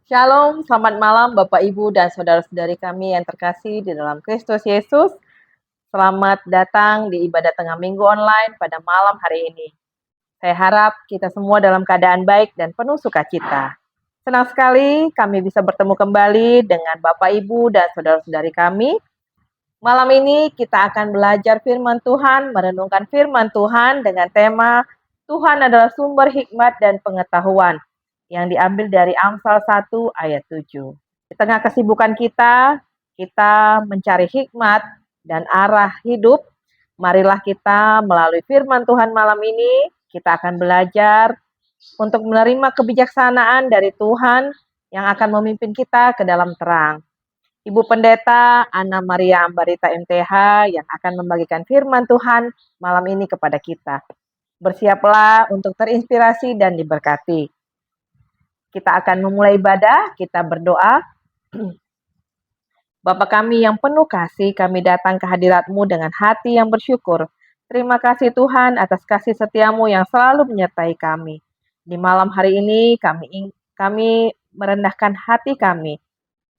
Shalom, selamat malam Bapak Ibu dan saudara-saudari kami yang terkasih di dalam Kristus Yesus. Selamat datang di ibadah tengah minggu online pada malam hari ini. Saya harap kita semua dalam keadaan baik dan penuh sukacita. Senang sekali kami bisa bertemu kembali dengan Bapak Ibu dan saudara-saudari kami. Malam ini kita akan belajar firman Tuhan, merenungkan firman Tuhan dengan tema Tuhan adalah sumber hikmat dan pengetahuan yang diambil dari Amsal 1 ayat 7. Di tengah kesibukan kita mencari hikmat dan arah hidup. Marilah kita melalui firman Tuhan malam ini, kita akan belajar untuk menerima kebijaksanaan dari Tuhan yang akan memimpin kita ke dalam terang. Ibu Pendeta Ana Maria Ambarita MTH yang akan membagikan firman Tuhan malam ini kepada kita. Bersiaplah untuk terinspirasi dan diberkati. Kita akan memulai ibadah, kita berdoa. Bapa kami yang penuh kasih, kami datang ke hadirat-Mu dengan hati yang bersyukur. Terima kasih Tuhan atas kasih setiamu yang selalu menyertai kami. Di malam hari ini kami merendahkan hati kami,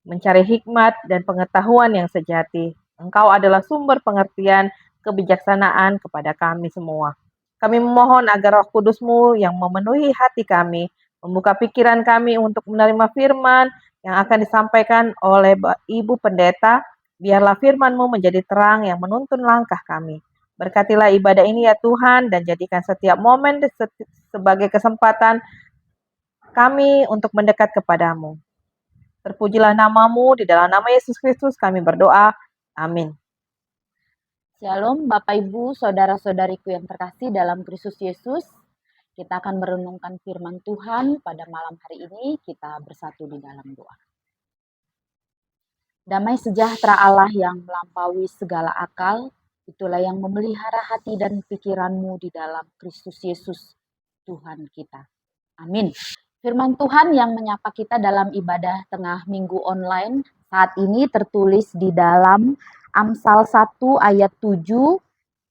mencari hikmat dan pengetahuan yang sejati. Engkau adalah sumber pengertian kebijaksanaan kepada kami semua. Kami memohon agar Roh Kudus-Mu yang memenuhi hati kami, membuka pikiran kami untuk menerima firman yang akan disampaikan oleh Ibu Pendeta. Biarlah firman-Mu menjadi terang yang menuntun langkah kami. Berkatilah ibadah ini ya Tuhan, dan jadikan setiap momen sebagai kesempatan kami untuk mendekat kepadamu. Terpujilah namamu, di dalam nama Yesus Kristus kami berdoa. Amin. Shalom Bapak Ibu, saudara-saudariku yang terkasih dalam Kristus Yesus. Kita akan merenungkan firman Tuhan pada malam hari ini. Kita bersatu di dalam doa. Damai sejahtera Allah yang melampaui segala akal, itulah yang memelihara hati dan pikiranmu di dalam Kristus Yesus, Tuhan kita. Amin. Firman Tuhan yang menyapa kita dalam ibadah tengah minggu online saat ini tertulis di dalam Amsal 1 ayat 7,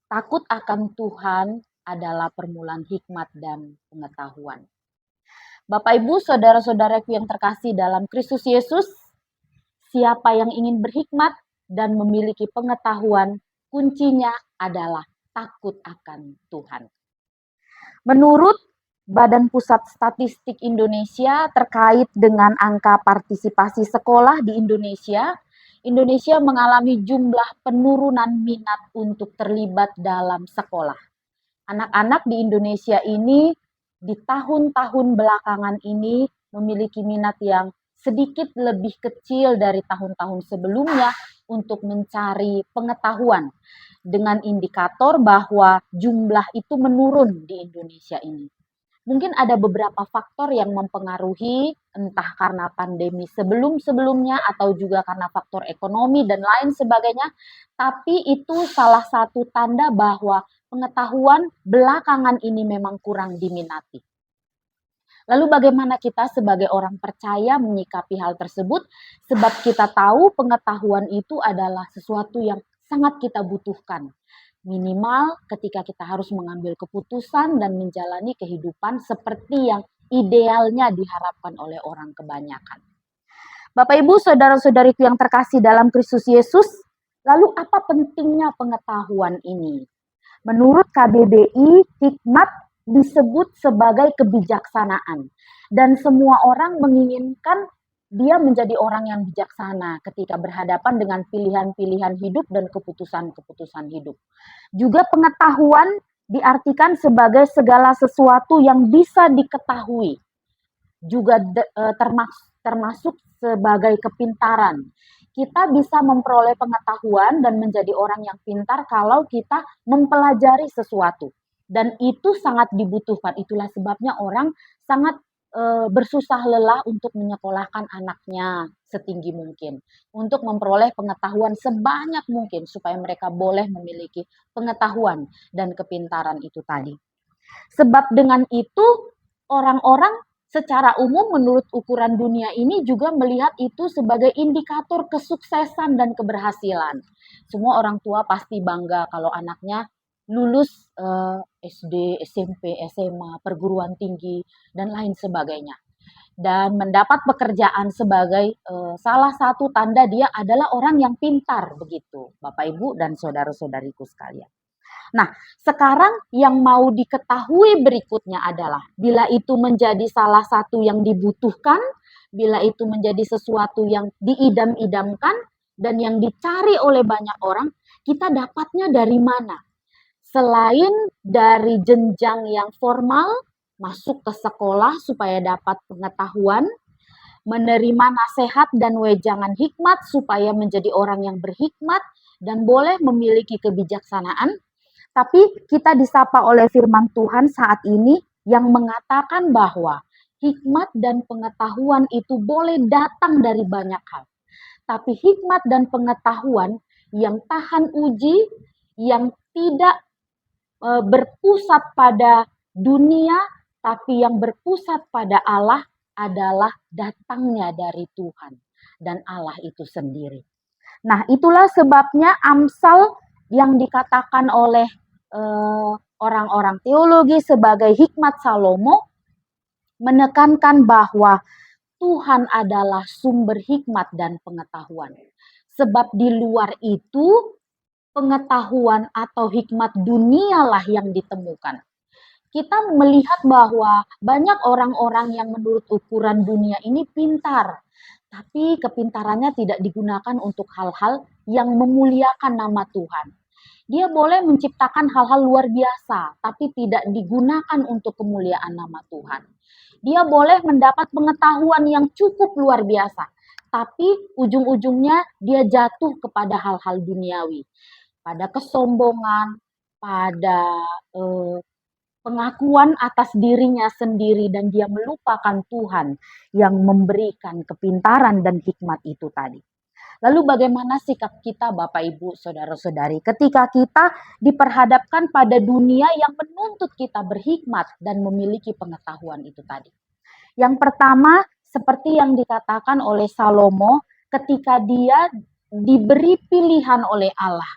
takut akan Tuhan adalah permulaan hikmat dan pengetahuan. Bapak Ibu, saudara-saudaraku yang terkasih dalam Kristus Yesus, siapa yang ingin berhikmat dan memiliki pengetahuan, kuncinya adalah takut akan Tuhan. Menurut Badan Pusat Statistik Indonesia terkait dengan angka partisipasi sekolah di Indonesia, Indonesia mengalami jumlah penurunan minat untuk terlibat dalam sekolah. Anak-anak di Indonesia ini di tahun-tahun belakangan ini memiliki minat yang sedikit lebih kecil dari tahun-tahun sebelumnya untuk mencari pengetahuan, dengan indikator bahwa jumlah itu menurun di Indonesia ini. Mungkin ada beberapa faktor yang mempengaruhi, entah karena pandemi sebelum-sebelumnya atau juga karena faktor ekonomi dan lain sebagainya, tapi itu salah satu tanda bahwa pengetahuan belakangan ini memang kurang diminati. Lalu bagaimana kita sebagai orang percaya menyikapi hal tersebut? Sebab kita tahu pengetahuan itu adalah sesuatu yang sangat kita butuhkan. Minimal ketika kita harus mengambil keputusan dan menjalani kehidupan seperti yang idealnya diharapkan oleh orang kebanyakan. Bapak Ibu, saudara-saudariku yang terkasih dalam Kristus Yesus, lalu apa pentingnya pengetahuan ini? Menurut KBBI, hikmat disebut sebagai kebijaksanaan. Dan semua orang menginginkan dia menjadi orang yang bijaksana ketika berhadapan dengan pilihan-pilihan hidup dan keputusan-keputusan hidup. Juga pengetahuan diartikan sebagai segala sesuatu yang bisa diketahui. Juga termasuk sebagai kepintaran. Kita bisa memperoleh pengetahuan dan menjadi orang yang pintar kalau kita mempelajari sesuatu. Dan itu sangat dibutuhkan. Itulah sebabnya orang sangat bersusah lelah untuk menyekolahkan anaknya setinggi mungkin. Untuk memperoleh pengetahuan sebanyak mungkin supaya mereka boleh memiliki pengetahuan dan kepintaran itu tadi. Sebab dengan itu orang-orang secara umum menurut ukuran dunia ini juga melihat itu sebagai indikator kesuksesan dan keberhasilan. Semua orang tua pasti bangga kalau anaknya lulus SD, SMP, SMA, perguruan tinggi, dan lain sebagainya. dan mendapat pekerjaan sebagai salah satu tanda dia adalah orang yang pintar begitu, Bapak Ibu dan saudara-saudariku sekalian. Nah, sekarang yang mau diketahui berikutnya adalah bila itu menjadi salah satu yang dibutuhkan, bila itu menjadi sesuatu yang diidam-idamkan dan yang dicari oleh banyak orang, kita dapatnya dari mana? Selain dari jenjang yang formal, masuk ke sekolah supaya dapat pengetahuan, menerima nasihat dan wejangan hikmat supaya menjadi orang yang berhikmat dan boleh memiliki kebijaksanaan. Tapi kita disapa oleh firman Tuhan saat ini yang mengatakan bahwa hikmat dan pengetahuan itu boleh datang dari banyak hal. Tapi hikmat dan pengetahuan yang tahan uji, yang tidak berpusat pada dunia, tapi yang berpusat pada Allah adalah datangnya dari Tuhan dan Allah itu sendiri. Nah, itulah sebabnya Amsal yang dikatakan oleh orang-orang teologi sebagai hikmat Salomo menekankan bahwa Tuhan adalah sumber hikmat dan pengetahuan. Sebab di luar itu pengetahuan atau hikmat dunialah yang ditemukan. Kita melihat bahwa banyak orang-orang yang menurut ukuran dunia ini pintar, tapi kepintarannya tidak digunakan untuk hal-hal yang memuliakan nama Tuhan. Dia boleh menciptakan hal-hal luar biasa, tapi tidak digunakan untuk kemuliaan nama Tuhan. Dia boleh mendapat pengetahuan yang cukup luar biasa, tapi ujung-ujungnya dia jatuh kepada hal-hal duniawi, pada kesombongan, pada pengakuan atas dirinya sendiri, dan dia melupakan Tuhan yang memberikan kepintaran dan hikmat itu tadi. Lalu bagaimana sikap kita Bapak Ibu Saudara-saudari ketika kita diperhadapkan pada dunia yang menuntut kita berhikmat dan memiliki pengetahuan itu tadi? Yang pertama, seperti yang dikatakan oleh Salomo ketika dia diberi pilihan oleh Allah,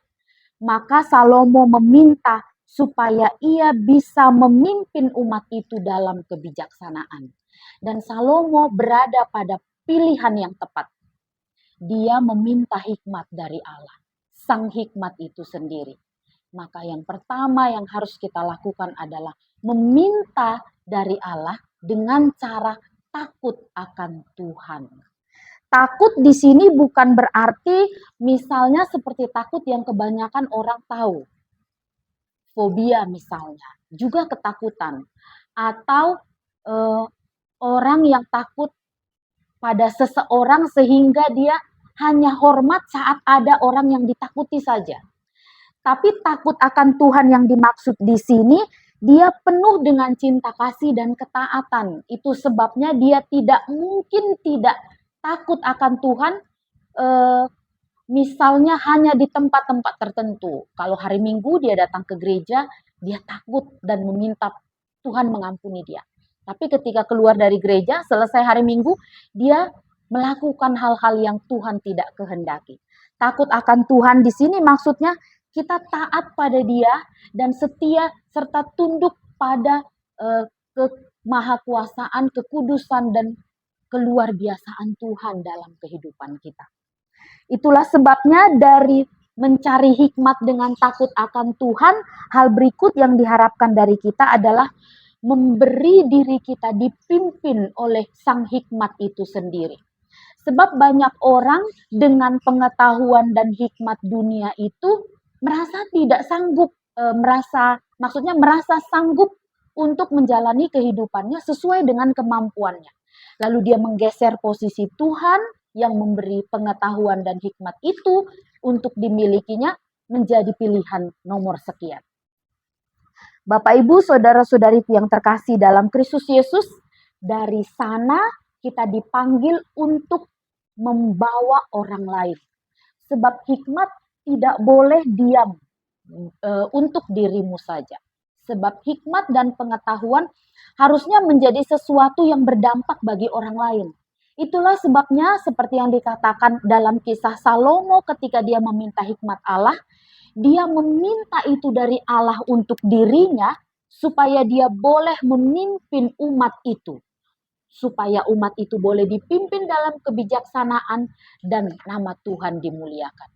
maka Salomo meminta supaya ia bisa memimpin umat itu dalam kebijaksanaan. Dan Salomo berada pada pilihan yang tepat. Dia meminta hikmat dari Allah, sang hikmat itu sendiri. Maka yang pertama yang harus kita lakukan adalah meminta dari Allah dengan cara takut akan Tuhan. Takut di sini bukan berarti misalnya seperti takut yang kebanyakan orang tahu. Fobia misalnya, juga ketakutan. Atau orang yang takut pada seseorang sehingga dia hanya hormat saat ada orang yang ditakuti saja. Tapi takut akan Tuhan yang dimaksud di sini, dia penuh dengan cinta kasih dan ketaatan. Itu sebabnya dia tidak mungkin tidak takut akan Tuhan, misalnya hanya di tempat-tempat tertentu. Kalau hari Minggu dia datang ke gereja, dia takut dan meminta Tuhan mengampuni dia. Tapi ketika keluar dari gereja, selesai hari Minggu, dia melakukan hal-hal yang Tuhan tidak kehendaki. Takut akan Tuhan di sini maksudnya kita taat pada Dia dan setia serta tunduk pada kemahakuasaan, kekudusan dan keluar biasaan Tuhan dalam kehidupan kita. Itulah sebabnya dari mencari hikmat dengan takut akan Tuhan, hal berikut yang diharapkan dari kita adalah memberi diri kita dipimpin oleh sang hikmat itu sendiri. Sebab banyak orang dengan pengetahuan dan hikmat dunia itu merasa tidak sanggup, merasa sanggup untuk menjalani kehidupannya sesuai dengan kemampuannya. Lalu dia menggeser posisi Tuhan yang memberi pengetahuan dan hikmat itu untuk dimilikinya menjadi pilihan nomor sekian. Bapak Ibu saudara-saudariku yang terkasih dalam Kristus Yesus, dari sana kita dipanggil untuk membawa orang lain. Sebab hikmat tidak boleh diam untuk dirimu saja. Sebab hikmat dan pengetahuan harusnya menjadi sesuatu yang berdampak bagi orang lain. Itulah sebabnya seperti yang dikatakan dalam kisah Salomo ketika dia meminta hikmat Allah, dia meminta itu dari Allah untuk dirinya supaya dia boleh memimpin umat itu. supaya umat itu boleh dipimpin dalam kebijaksanaan dan nama Tuhan dimuliakan.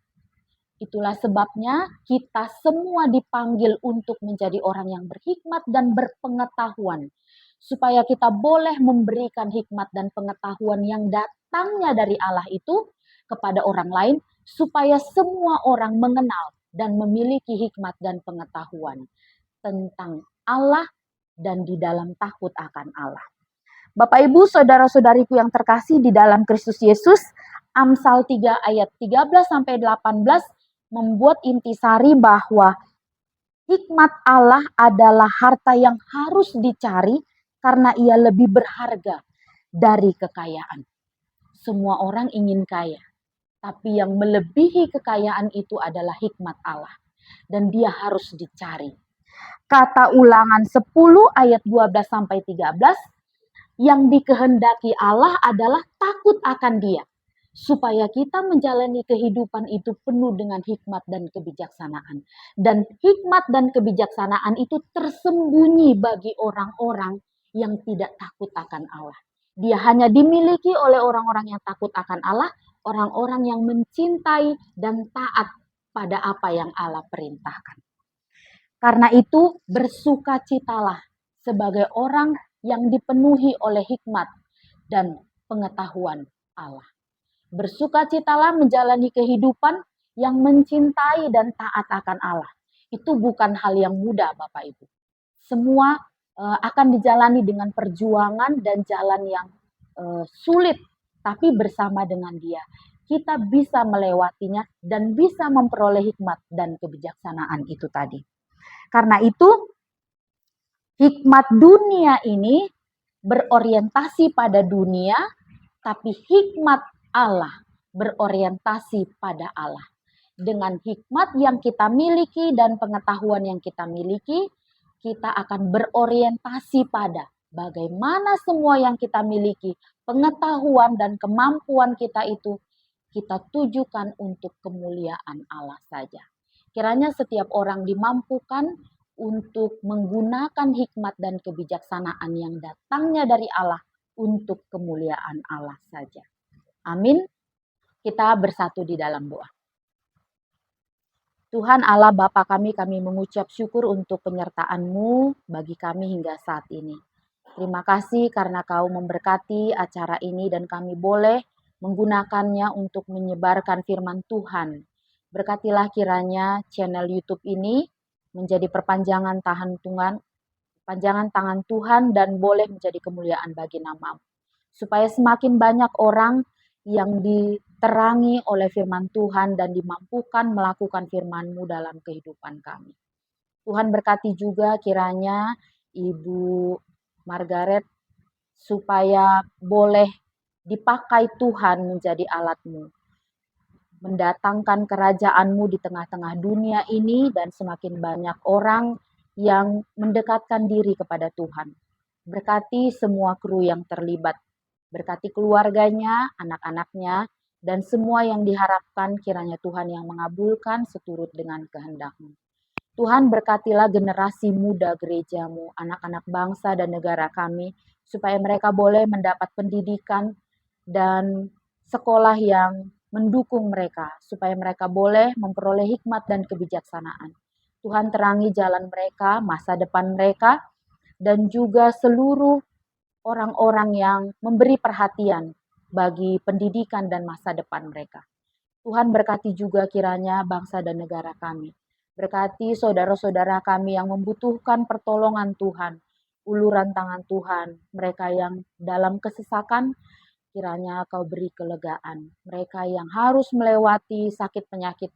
Itulah sebabnya kita semua dipanggil untuk menjadi orang yang berhikmat dan berpengetahuan, supaya kita boleh memberikan hikmat dan pengetahuan yang datangnya dari Allah itu kepada orang lain, supaya semua orang mengenal dan memiliki hikmat dan pengetahuan tentang Allah dan di dalam takut akan Allah. Bapak Ibu, saudara-saudariku yang terkasih di dalam Kristus Yesus, Amsal 3 ayat 13 sampai 18 membuat intisari bahwa hikmat Allah adalah harta yang harus dicari karena ia lebih berharga dari kekayaan. Semua orang ingin kaya, tapi yang melebihi kekayaan itu adalah hikmat Allah, dan dia harus dicari. Kata Ulangan 10 ayat 12 sampai 13, yang dikehendaki Allah adalah takut akan Dia, supaya kita menjalani kehidupan itu penuh dengan hikmat dan kebijaksanaan. Dan hikmat dan kebijaksanaan itu tersembunyi bagi orang-orang yang tidak takut akan Allah. Dia hanya dimiliki oleh orang-orang yang takut akan Allah, orang-orang yang mencintai dan taat pada apa yang Allah perintahkan. Karena itu, bersukacitalah sebagai orang yang dipenuhi oleh hikmat dan pengetahuan Allah. Bersukacitalah menjalani kehidupan yang mencintai dan taat akan Allah. Itu bukan hal yang mudah, Bapak Ibu. Semua akan dijalani dengan perjuangan dan jalan yang sulit, tapi bersama dengan Dia kita bisa melewatinya dan bisa memperoleh hikmat dan kebijaksanaan itu tadi. Karena itu, hikmat dunia ini berorientasi pada dunia, tapi hikmat Allah berorientasi pada Allah. Dengan hikmat yang kita miliki dan pengetahuan yang kita miliki, kita akan berorientasi pada bagaimana semua yang kita miliki, pengetahuan dan kemampuan kita itu, kita tujukan untuk kemuliaan Allah saja. Kiranya setiap orang dimampukan untuk menggunakan hikmat dan kebijaksanaan yang datangnya dari Allah untuk kemuliaan Allah saja. Amin. Kita bersatu di dalam doa. Tuhan Allah Bapa kami mengucap syukur untuk penyertaan-Mu bagi kami hingga saat ini. Terima kasih karena Kau memberkati acara ini dan kami boleh menggunakannya untuk menyebarkan firman Tuhan. Berkatilah kiranya channel YouTube ini menjadi perpanjangan tangan Tuhan dan boleh menjadi kemuliaan bagi nama-Mu. Supaya semakin banyak orang yang diterangi oleh firman Tuhan dan dimampukan melakukan firman-Mu dalam kehidupan kami. Tuhan berkati juga kiranya Ibu Margaret supaya boleh dipakai Tuhan menjadi alat-Mu, mendatangkan kerajaan-Mu di tengah-tengah dunia ini dan semakin banyak orang yang mendekatkan diri kepada Tuhan. Berkati semua kru yang terlibat, berkati keluarganya, anak-anaknya, dan semua yang diharapkan kiranya Tuhan yang mengabulkan seturut dengan kehendak-Mu. Tuhan berkatilah generasi muda gereja-Mu, anak-anak bangsa dan negara kami, supaya mereka boleh mendapat pendidikan dan sekolah yang mendukung mereka, supaya mereka boleh memperoleh hikmat dan kebijaksanaan. Tuhan terangi jalan mereka, masa depan mereka, dan juga seluruh orang-orang yang memberi perhatian bagi pendidikan dan masa depan mereka. Tuhan berkati juga kiranya bangsa dan negara kami. Berkati saudara-saudara kami yang membutuhkan pertolongan Tuhan, uluran tangan Tuhan, mereka yang dalam kesesakan, kiranya Kau beri kelegaan. Mereka yang harus melewati sakit penyakit,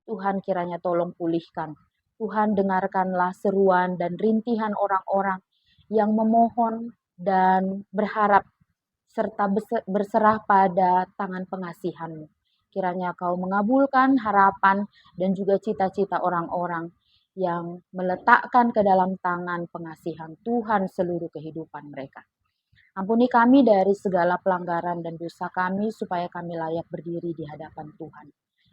Tuhan kiranya tolong pulihkan. Tuhan dengarkanlah seruan dan rintihan orang-orang yang memohon dan berharap serta berserah pada tangan pengasihan-Mu. Kiranya Kau mengabulkan harapan dan juga cita-cita orang-orang yang meletakkan ke dalam tangan pengasihan Tuhan seluruh kehidupan mereka. Ampuni kami dari segala pelanggaran dan dosa kami supaya kami layak berdiri di hadapan Tuhan.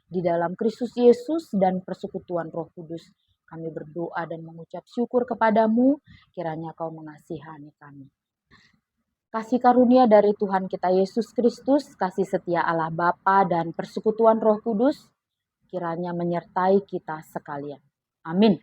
Di dalam Kristus Yesus dan persekutuan Roh Kudus, kami berdoa dan mengucap syukur kepadamu, kiranya Kau mengasihani kami. Kasih karunia dari Tuhan kita Yesus Kristus, kasih setia Allah Bapa dan persekutuan Roh Kudus kiranya menyertai kita sekalian. Amin.